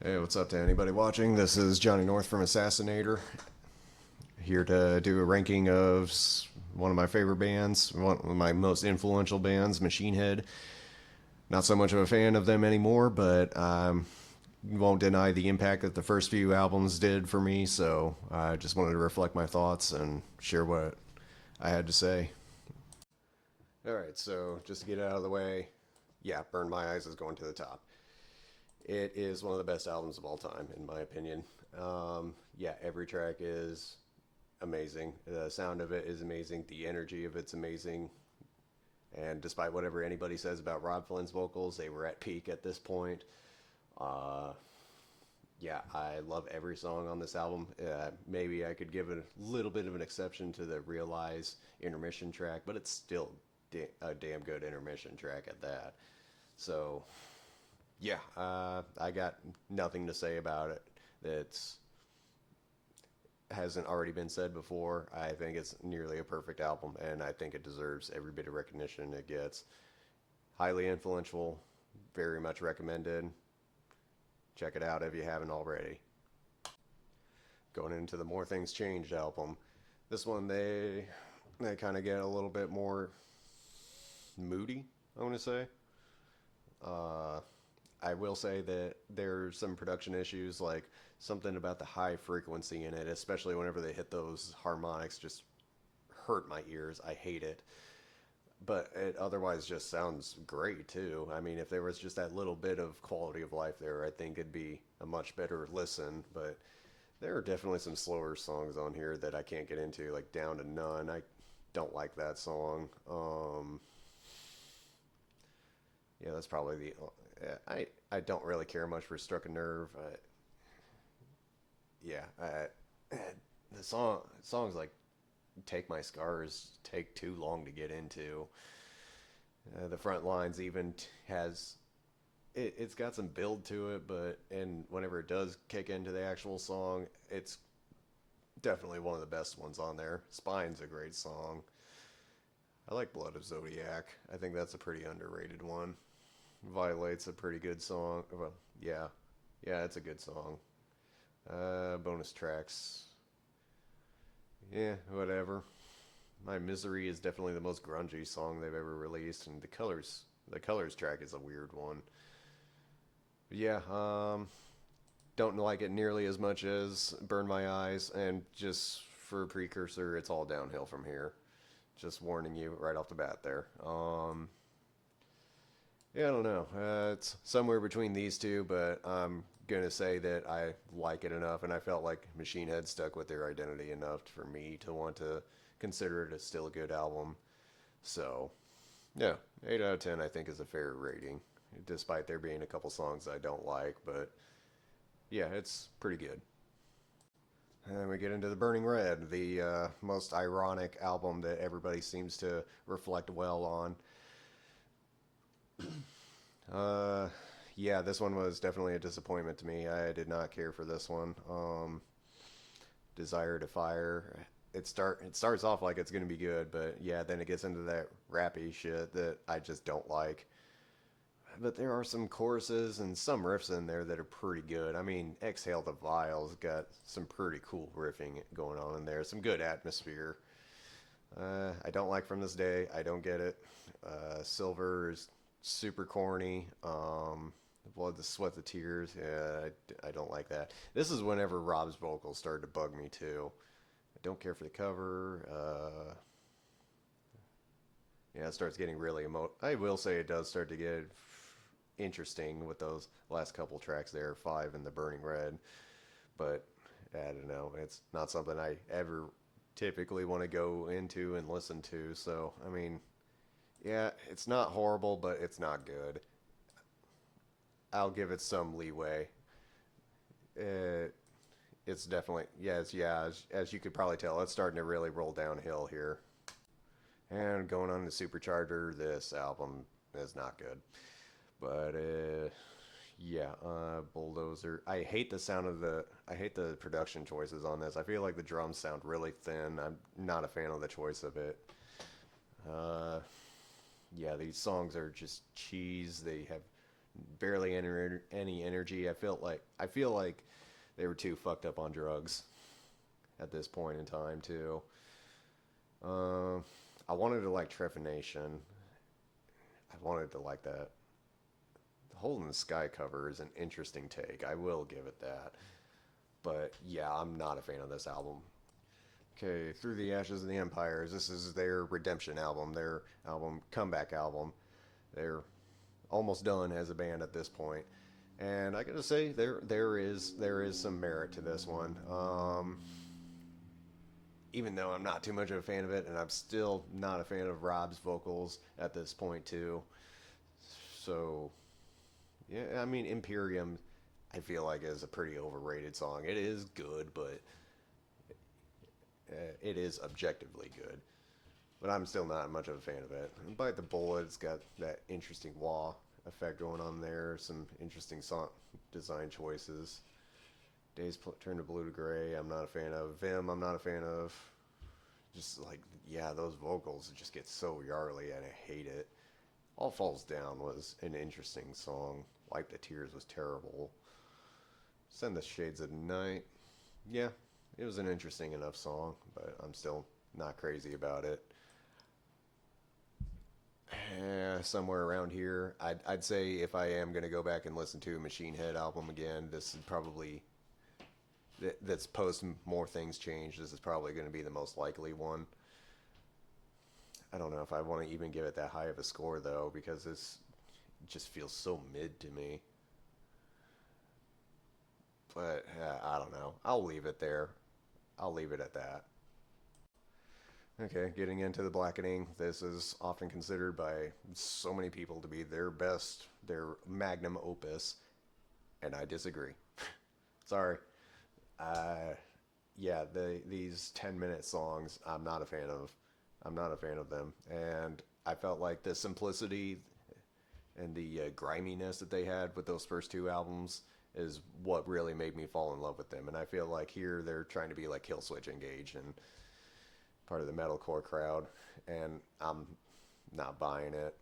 Hey, what's up to anybody watching? This is Johnny North from Assassinator, here to do a ranking of one of my favorite bands, one of my most influential bands, Machine Head. Not so much of a fan of them anymore, but won't deny the impact that the first few albums did for me, so I just wanted to reflect my thoughts and share what I had to say. Alright, so just to get it out of the way, yeah, Burn My Eyes is going to the top. It is one of the best albums of all time, in my opinion. Yeah, every track is amazing. The sound of it is amazing. The energy of it's amazing. And despite whatever anybody says about Rob Flynn's vocals, they were at peak at this point. Uh, yeah, I love every song on this album. Maybe I could give a little bit of an exception to the Realize intermission track, but it's still a damn good intermission track at that. So yeah, I got nothing to say about it that's hasn't already been said before. I think it's nearly a perfect album, and I think it deserves every bit of recognition it gets. Highly influential, very much recommended. Check it out if you haven't already. Going into the More Things Changed album, this one they kind of get a little bit more moody. I want to say. Uh, I will say that there's some production issues, like something about the high frequency in it, especially whenever they hit those harmonics, just hurt my ears. I hate it. But it otherwise just sounds great too. I mean, if there was just that little bit of quality of life there, I think it'd be a much better listen. But there are definitely some slower songs on here that I can't get into, like Down to None. I don't like that song. Yeah, that's probably the. I don't really care much for Struck a Nerve. Yeah, the songs like Take My Scars take too long to get into. The front lines even has it's got some build to it, but and whenever it does kick into the actual song, it's definitely one of the best ones on there. Spine's a great song. I like Blood of Zodiac. I think that's a pretty underrated one. Violate's a pretty good song. Well, yeah, yeah, it's a good song. Bonus tracks. Yeah, whatever. My Misery is definitely the most grungy song they've ever released, and the Colors track is a weird one. But yeah, don't like it nearly as much as Burn My Eyes, and just for a precursor, it's all downhill from here. Just warning you right off the bat there. Yeah, I don't know. It's somewhere between these two, but I'm gonna say that I like it enough, and I felt like Machine Head stuck with their identity enough for me to want to consider it as still a good album. So, yeah, 8 out of 10 I think is a fair rating, despite there being a couple songs I don't like, but yeah, it's pretty good. And then we get into the Burning Red, the most ironic album that everybody seems to reflect well on. Uh, yeah, this one was definitely a disappointment to me. I did not care for this one. Desire to Fire. It starts off like it's gonna be good, but yeah, then it gets into that rappy shit that I just don't like. But there are some choruses and some riffs in there that are pretty good. I mean, Exhale the Vial's got some pretty cool riffing going on in there. Some good atmosphere. I don't like From This Day. I don't get it. Silver is super corny. The Blood, the Sweat, the Tears. Yeah, I don't like that. This is whenever Rob's vocals started to bug me too. I don't care for the cover. Yeah, it starts getting really I will say it does start to get interesting with those last couple tracks there, five and the Burning Red. But I don't know. It's not something I ever typically want to go into and listen to. So I mean, yeah, it's not horrible, but it's not good. I'll give it some leeway. Uh, it's definitely yes, yeah. As you could probably tell, it's starting to really roll downhill here. And going on to Supercharger, this album is not good. But yeah, Bulldozer. I hate the sound of the. I hate the production choices on this. I feel like the drums sound really thin. I'm not a fan of the choice of it. Uh, yeah, these songs are just cheese. They have barely any energy. I feel like they were too fucked up on drugs at this point in time too. Uh, I wanted to like Trepanation. I wanted to like that. The Hole in the Sky cover is an interesting take. I will give it that. But yeah, I'm not a fan of this album. Okay, Through the Ashes of the Empires. This is their redemption album, their album comeback album. They're almost done as a band at this point, and I gotta say there is some merit to this one. Even though I'm not too much of a fan of it, and I'm still not a fan of Rob's vocals at this point too. So yeah, I mean Imperium, I feel like is a pretty overrated song. It is good, but it is objectively good. But I'm still not much of a fan of it. Bite the Bullet, it's got that interesting wah effect going on there. Some interesting song design choices. Turn to Blue to Gray, I'm not a fan of. Vim, I'm not a fan of. Just like, yeah, those vocals just get so yarly and I hate it. All Falls Down was an interesting song. Wipe the Tears was terrible. Send the Shades of Night. Yeah, it was an interesting enough song, but I'm still not crazy about it. Somewhere around here. I'd say if I am going to go back and listen to a Machine Head album again, this is probably that's post More Things Change. This is probably going to be the most likely one. I don't know if I want to even give it that high of a score though, because this just feels so mid to me. But I don't know. I'll leave it there. I'll leave it at that. Okay, getting into the Blackening. This is often considered by so many people to be their best, their magnum opus, and I disagree. Sorry. Uh, yeah, these 10-minute songs, I'm not a fan of. I'm not a fan of them, and I felt like the simplicity and the griminess that they had with those first two albums is what really made me fall in love with them. And I feel like here they're trying to be like Killswitch Engage and part of the metalcore crowd, and I'm not buying it.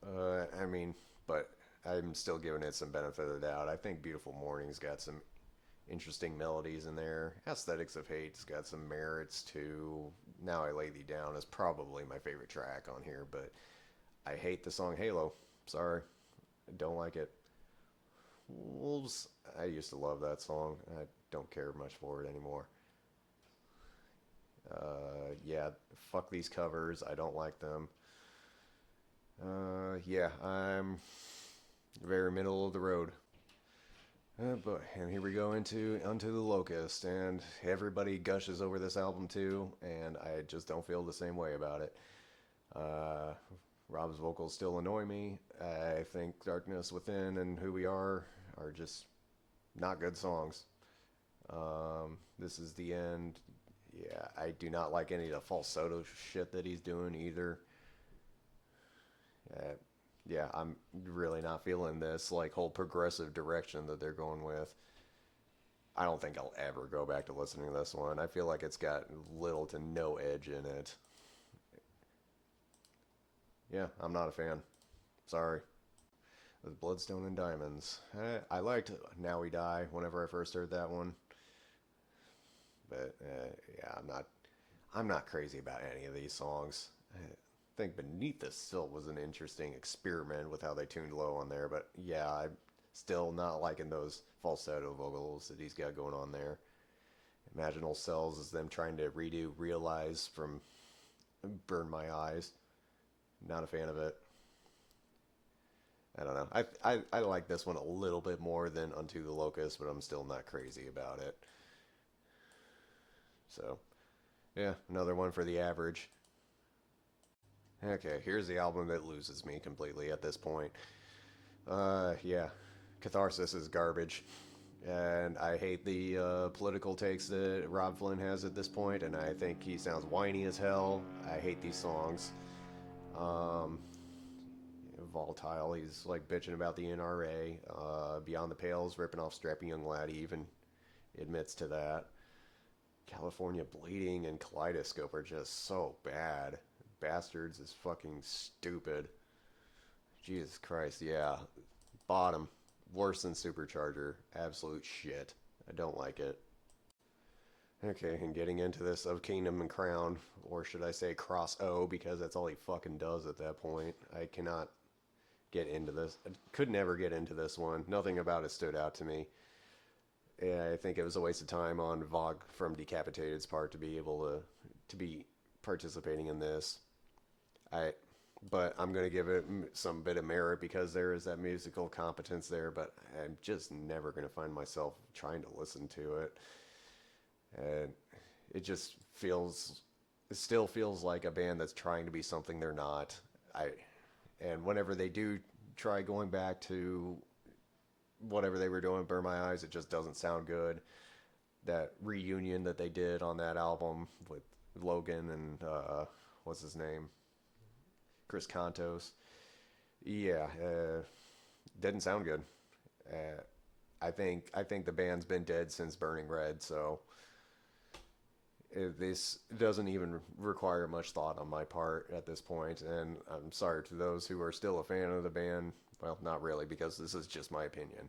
I mean, but I'm still giving it some benefit of the doubt. I think Beautiful Morning's got some interesting melodies in there. Aesthetics of Hate's got some merits too. Now I Lay Thee Down is probably my favorite track on here, but I hate the song Halo. Sorry, I don't like it. Wolves, I used to love that song. I don't care much for it anymore. Yeah, fuck these covers. I don't like them. Yeah, I'm very middle of the road. But and here we go into Unto the Locust, and everybody gushes over this album too, and I just don't feel the same way about it. Uh, Rob's vocals still annoy me. I think Darkness Within and Who We are just not good songs. This is the end. Yeah, I do not like any of the falsetto shit that he's doing either. Uh, yeah, I'm really not feeling this like whole progressive direction that they're going with. I don't think I'll ever go back to listening to this one. I feel like it's got little to no edge in it. Yeah, I'm not a fan. Sorry. With Bloodstone and Diamonds. I liked Now We Die whenever I first heard that one, but yeah, I'm not crazy about any of these songs. I think Beneath the Silt was an interesting experiment with how they tuned low on there, but yeah, I'm still not liking those falsetto vocals that he's got going on there. Imaginal Cells is them trying to redo Realize from Burn My Eyes. Not a fan of it. I don't know. I like this one a little bit more than Unto the Locust, but I'm still not crazy about it. So, yeah, another one for the average. Okay, here's the album that loses me completely at this point. Yeah, Catharsis is garbage. And I hate the political takes that Rob Flynn has at this point, and I think he sounds whiny as hell. I hate these songs. Um, Volatile, he's like bitching about the NRA. Beyond the Pales, ripping off Strappy Young Lad, he even admits to that. California Bleeding and Kaleidoscope are just so bad. Bastards is fucking stupid. Jesus Christ, yeah. Bottom. Worse than Supercharger. Absolute shit. I don't like it. Okay, and getting into this of Kingdom and Crown, or should I say Cross O, because that's all he fucking does at that point. I cannot get into this. I could never get into this one. Nothing about it stood out to me. Yeah, I think it was a waste of time on Vogue from Decapitated's part to be able to be participating in this. I, but I'm gonna give it some bit of merit because there is that musical competence there. But I'm just never gonna find myself trying to listen to it, and it just feels, it still feels like a band that's trying to be something they're not. I, and whenever they do try going back to whatever they were doing, Burn My Eyes, it just doesn't sound good. That reunion that they did on that album with Logan and what's his name, Chris Contos. Yeah, didn't sound good. Uh, I think the band's been dead since Burning Red, so this doesn't even require much thought on my part at this point. And I'm sorry to those who are still a fan of the band. Well, not really, because this is just my opinion.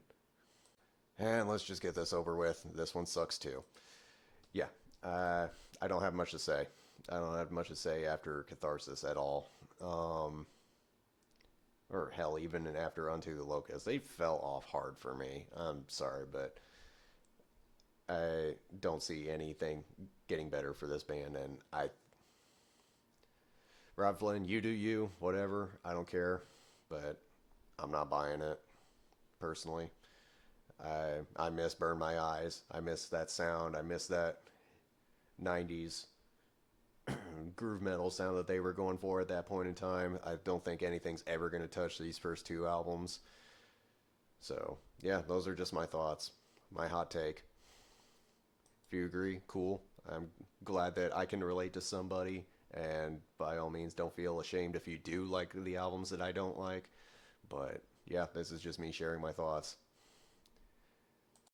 And let's just get this over with. This one sucks too. Yeah, I don't have much to say. I don't have much to say after Catharsis at all. Or hell, even after Unto the Locust. They fell off hard for me. I'm sorry, but I don't see anything getting better for this band. And Rob Flynn, you do you, whatever. I don't care, but I'm not buying it personally. I miss Burn My Eyes. I miss that sound. I miss that 90s groove metal sound that they were going for at that point in time. I don't think anything's ever going to touch these first two albums. So, yeah, those are just my thoughts. My hot take. If you agree, cool. I'm glad that I can relate to somebody. And by all means, don't feel ashamed if you do like the albums that I don't like. But, yeah, this is just me sharing my thoughts.